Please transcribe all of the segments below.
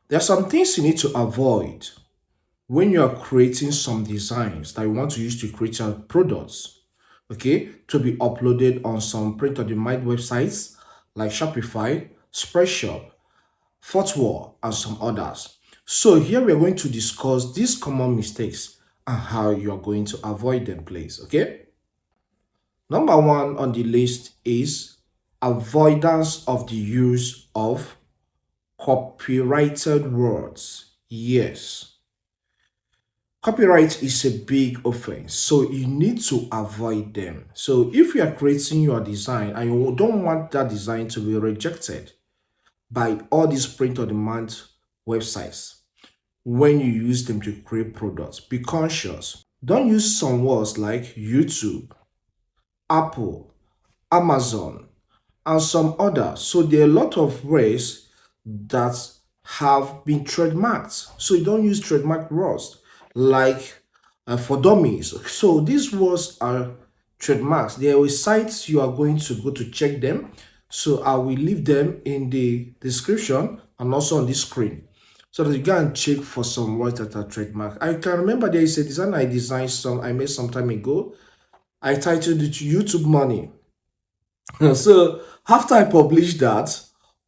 There are some things you need to avoid when you are creating some designs that you want to use to create your products, okay, to be uploaded on some print on demand websites like Shopify, Spreadshop, Fourthwall, and some others. So here we are going to discuss these common mistakes and how you are going to avoid them, please. Okay. Number one on the list is avoidance of the use of copyrighted words. Yes, copyright is a big offense, so you need to avoid them. So if you are creating your design and you don't want that design to be rejected by all these print on demand websites, when you use them to create products, be conscious. Don't use some words like YouTube, Apple, Amazon, and some others. So there are a lot of ways that have been trademarked. So you don't use trademark words like for dummies. So these words are trademarks. There are sites you are going to go to check them. So I will leave them in the description and also on the screen so that you can check for some words that are trademark. I can remember there is a design I made some time ago. I titled it YouTube Money. So after I published that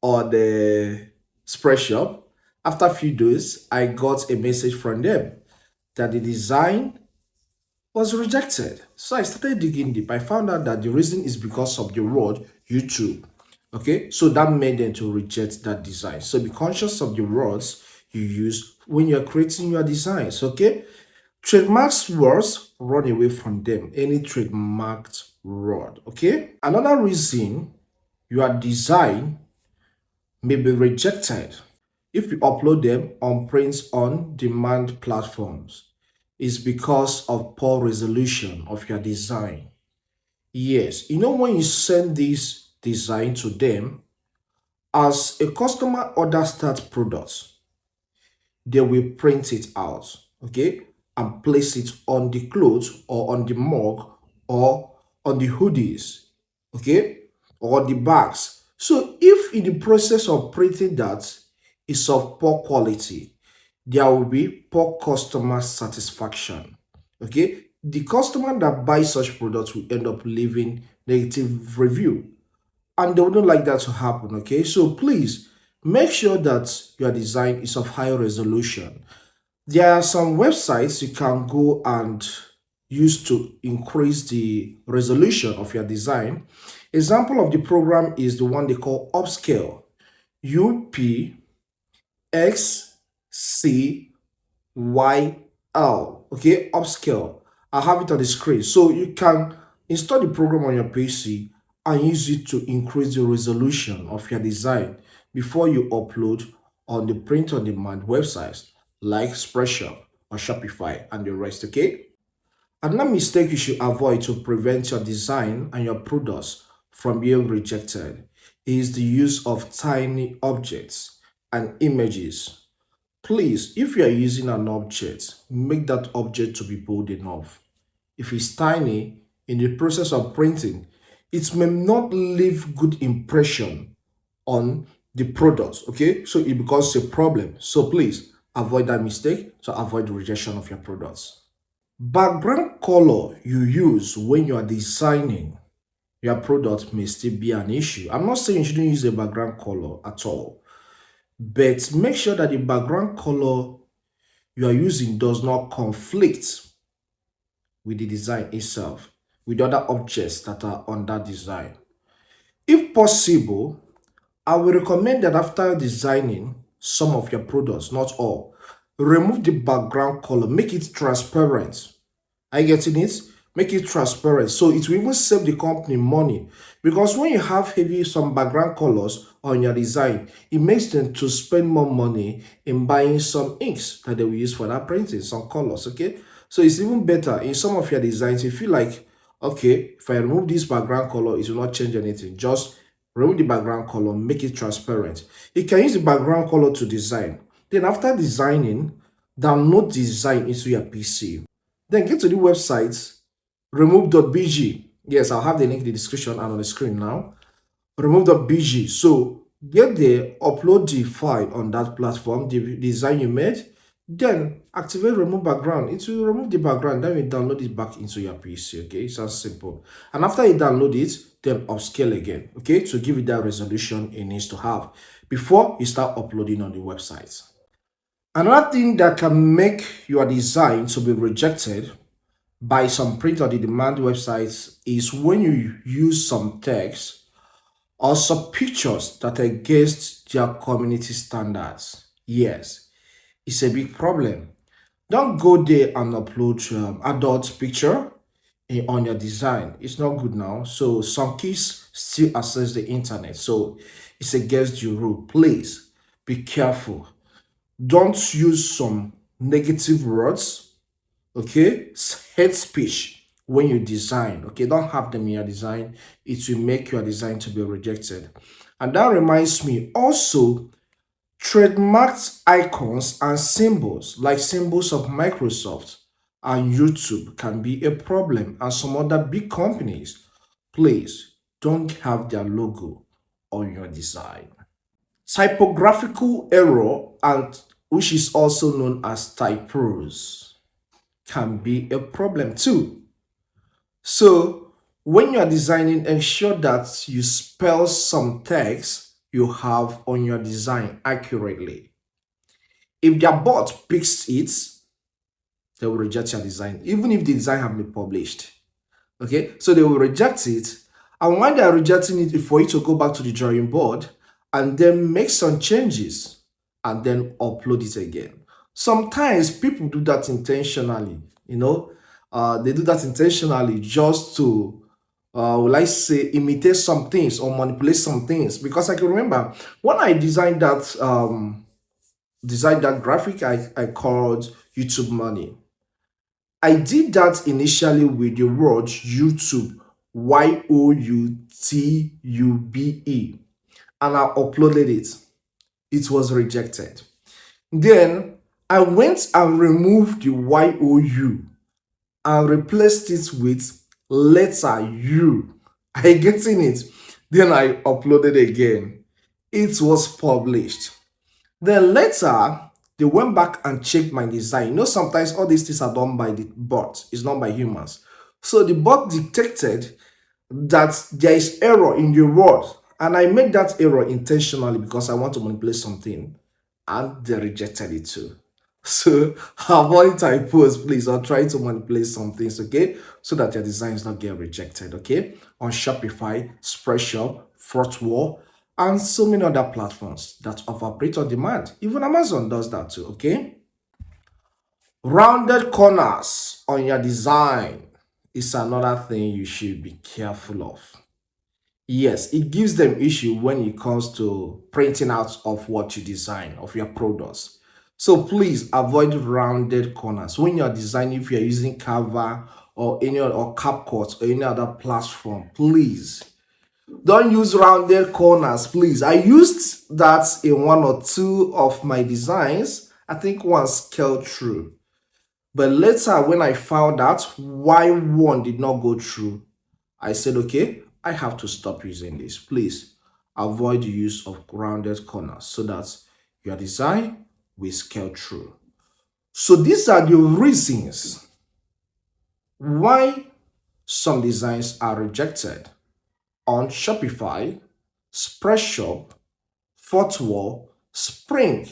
on the Spreadshop, after a few days, I got a message from them that the design was rejected. So I started digging deep. I found out that the reason is because of the word YouTube. Okay, so that made them to reject that design. So be conscious of the words you use when you're creating your designs. Okay, trademarks words, run away from them. Any trademarked word. Okay, another reason your design may be rejected if you upload them on print on demand platforms is because of poor resolution of your design. Yes, when you send this design to them, as a customer orders that product, they will print it out, okay, and place it on the clothes or on the mug or on the hoodies, okay, or the bags. So if in the process of printing that is of poor quality, there will be poor customer satisfaction. Okay, the customer that buys such products will end up leaving negative review, and they wouldn't like that to happen. Okay, so please make sure that your design is of high resolution. There are some websites you can go and use to increase the resolution of your design. Example of the program is the one they call Upscale. UPXCYL. Okay, Upscale. I have it on the screen. So you can install the program on your PC and use it to increase the resolution of your design before you upload on the print on demand websites like Spreadshop or Shopify and the rest. Okay. Another mistake you should avoid to prevent your design and your products from being rejected is the use of tiny objects and images. Please, if you are using an object, make that object to be bold enough. If it's tiny, in the process of printing, it may not leave good impression on the product, okay? So it becomes a problem. So please avoid that mistake to avoid the rejection of your products. Background color you use when you are designing your product may still be an issue. I'm not saying you shouldn't use a background color at all, but make sure that the background color you are using does not conflict with the design itself, with other objects that are on that design. If possible, I will recommend that after designing some of your products, not all, remove the background color, make it transparent. Are you getting it? Make it transparent. So it will even save the company money. Because when you have heavy some background colors on your design, it makes them to spend more money in buying some inks that they will use for that printing, some colors, okay? So it's even better in some of your designs, you feel like, okay, if I remove this background color, it will not change anything. Just remove the background color, make it transparent. You can use the background color to design. Then after designing, download design into your PC. Then get to the website, remove.bg. Yes, I'll have the link in the description and on the screen now. Remove.bg. So Get there, upload the file on that platform, the design you made, then activate remove background. It will remove the background, then you download it back into your PC. Okay, it's as simple. And after you download it, then upscale again, okay, to give it that resolution it needs to have before you start uploading on the website. Another thing that can make your design to be rejected by some print on the demand websites is when you use some text or some pictures that are against their community standards. Yes, it's a big problem. Don't go there and upload adult picture on your design. It's not good now. So some kids still access the internet. So it's against your rule. Please be careful. Don't use some negative words, okay, hate speech when you design. Okay, don't have them in your design. It will make your design to be rejected. And that reminds me also, trademarked icons and symbols like symbols of Microsoft and YouTube can be a problem, and some other big companies. Please don't have their logo on your design. Typographical error, and which is also known as typos, can be a problem too. So when you are designing, ensure that you spell some text you have on your design accurately. If their bot picks it, they will reject your design, even if the design have been published. Okay, so they will reject it. And when they are rejecting it, for you to go back to the drawing board and then make some changes and then upload it again. Sometimes people do that intentionally, they do that intentionally just to, will I say, imitate some things or manipulate some things. Because I can remember when I designed that graphic I called YouTube Money. I did that initially with the word YouTube, YOUTUBE, and I uploaded it. It was rejected. Then I went and removed the YOU and replaced it with letter U. Are you getting it? Then I uploaded again. It was published. Then later, they went back and checked my design. Sometimes all these things are done by the bot. It's not by humans. So the bot detected that there is error in the word. And I made that error intentionally because I want to manipulate something. And they rejected it too. So avoid typos, please, or try to manipulate some things, okay? So that your design is not get rejected, okay? On Shopify, Spreadshop, Fourthwall, and so many other platforms that operate on demand. Even Amazon does that too, okay? Rounded corners on your design is another thing you should be careful of. Yes, it gives them issue when it comes to printing out of what you design, of your products. So please avoid rounded corners. When you're designing, if you're using Canva or any other or CapCut or any other platform, please don't use rounded corners, please. I used that in one or two of my designs. I think one scaled through. But later, when I found out why one did not go through, I said, okay, I have to stop using this. Please avoid the use of rounded corners so that your design will scale through. So these are the reasons why some designs are rejected on Shopify, Spreadshop, Fourthwall, Spring,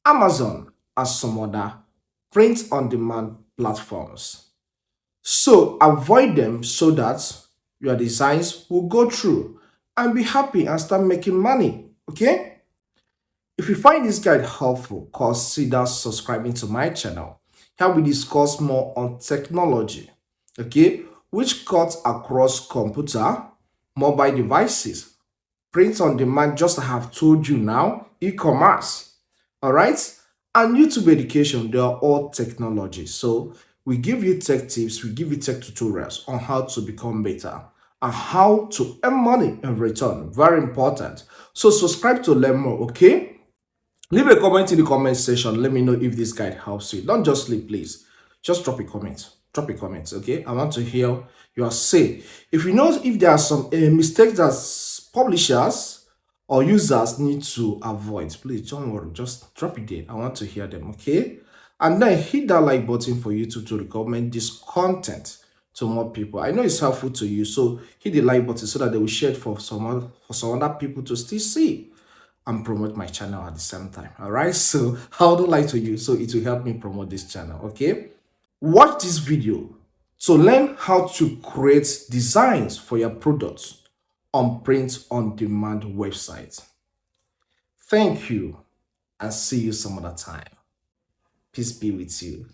Amazon, and some other print-on-demand platforms. So avoid them so that your designs will go through and be happy and start making money, okay? If you find this guide helpful, consider subscribing to my channel. Here we discuss more on technology, okay, which cuts across computer, mobile devices, print on demand, just as I have told you now, e-commerce, all right, and YouTube education. They are all technology. So we give you tech tips, we give you tech tutorials on how to become better and how to earn money in return. Very important. So subscribe to learn more, okay? Leave a comment in the comment section. Let me know if this guide helps you. Don't just sleep, please. Just drop a comment. Drop a comment, okay? I want to hear your say. If you know if there are some mistakes that publishers or users need to avoid. Please don't worry, just drop it there. I want to hear them, okay? And then hit that like button for YouTube to recommend this content to more people. I know it's helpful to you, so hit the like button so that they will share it for some other people to still see and promote my channel at the same time. All right, so I would like to you, so it will help me promote this channel. Okay, watch this video to learn how to create designs for your products on print on demand website. Thank you and see you some other time. Peace be with you.